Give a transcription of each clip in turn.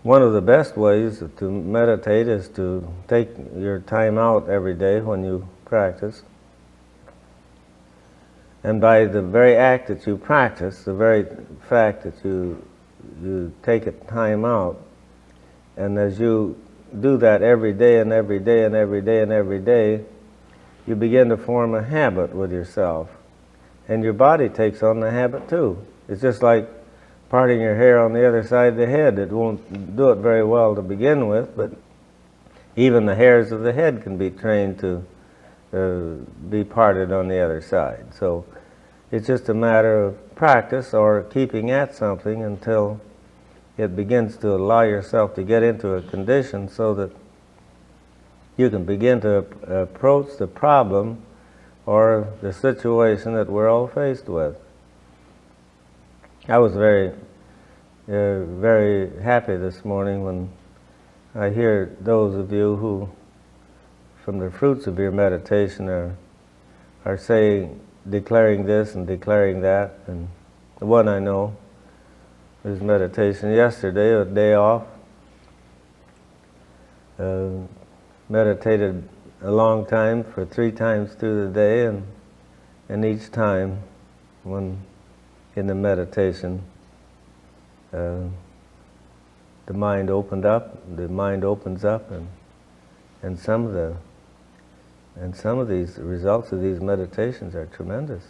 One of the best ways to meditate is to take your time out every day when you practice. And by the very act that you practice, the very fact that you take a time out, and as you do that every day and every day and every day and every day, you begin to form a habit with yourself. And your body takes on the habit too. It's just like parting your hair on the other side of the head. It won't do it very well to begin with, but even the hairs of the head can be trained to be parted on the other side. So it's just a matter of practice or keeping at something until it begins to allow yourself to get into a condition so that you can begin to approach the problem or the situation that we're all faced with. I was very happy this morning when I hear those of you who, from the fruits of your meditation, are saying, declaring this and declaring that. And the one I know, his meditation yesterday, a day off, meditated a long time for 3 times through the day, and each time, when in the meditation, the mind opened up, the mind opens up, and some of these results of these meditations are tremendous.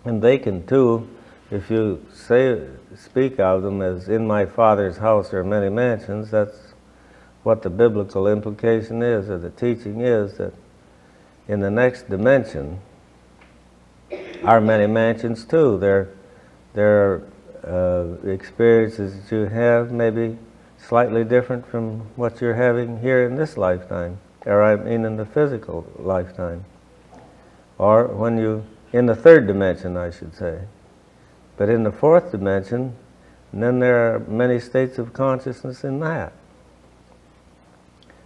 And they can too, if you speak of them as in my Father's house there are many mansions, that's what the biblical implication is, or the teaching is, that in the next dimension are many mansions too. There are experiences that you have maybe slightly different from what you're having here in this lifetime, or I mean in the physical lifetime, or when you, in the 3rd dimension I should say. But in the 4th dimension, and then there are many states of consciousness in that.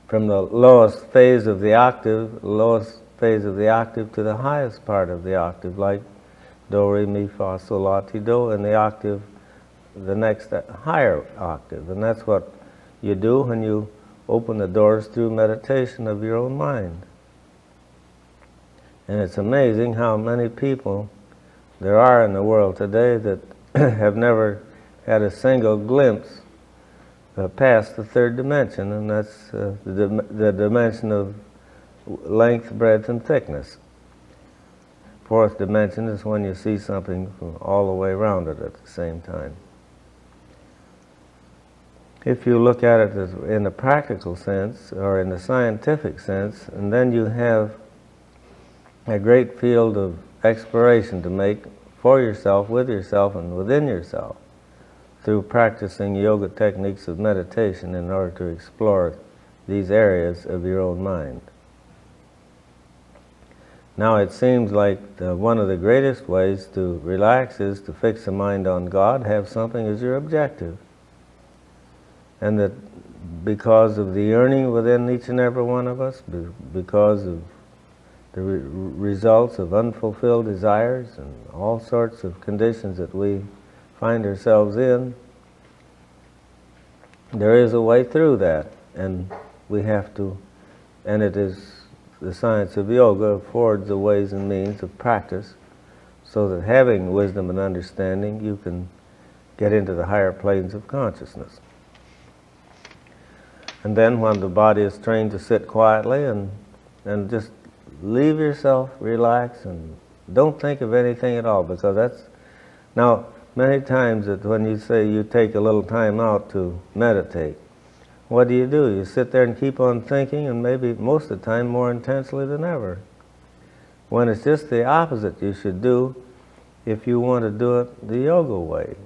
From the lowest phase of the octave to the highest part of the octave, like do, re, mi, fa, sol, la, ti, do, and the octave, the next higher octave. And that's what you do when you open the doors through meditation of your own mind. And it's amazing how many people there are in the world today that have never had a single glimpse past the 3rd dimension, and that's the dimension of length, breadth, and thickness. 4th dimension is when you see something from all the way around it at the same time. If you look at it as in the practical sense or in the scientific sense, and then you have a great field of exploration to make for yourself, with yourself, and within yourself through practicing yoga techniques of meditation in order to explore these areas of your own mind. Now it seems like one of the greatest ways to relax is to fix the mind on God, have something as your objective. And that because of the yearning within each and every one of us, because of the results of unfulfilled desires and all sorts of conditions that we find ourselves in, there is a way through that, and we have to, and it is the science of yoga affords the ways and means of practice so that having wisdom and understanding you can get into the higher planes of consciousness. And then when the body is trained to sit quietly and just leave yourself, relax, and don't think of anything at all, because that's, now many times that when you say you take a little time out to meditate, what do? You sit there and keep on thinking, and maybe most of the time more intensely than ever. When it's just the opposite you should do if you want to do it the yoga way.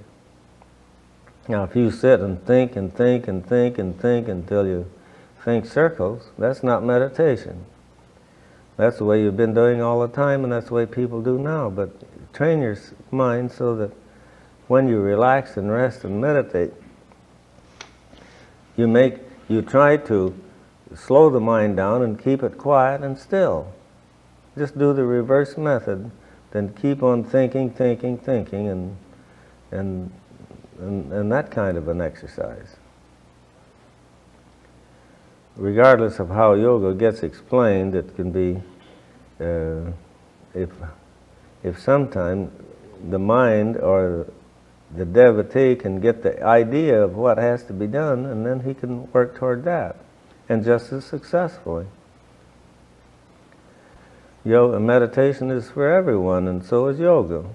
Now if you sit and think and think and think and think until you think circles, that's not meditation. That's the way you've been doing all the time, and that's the way people do now. But train your mind so that when you relax and rest and meditate, you try to slow the mind down and keep it quiet and still. Just do the reverse method, then keep on thinking, and and that kind of an exercise. Regardless of how yoga gets explained, it can be, if sometime the mind or the devotee can get the idea of what has to be done, and then he can work toward that, and just as successfully. Yoga meditation is for everyone, and so is yoga.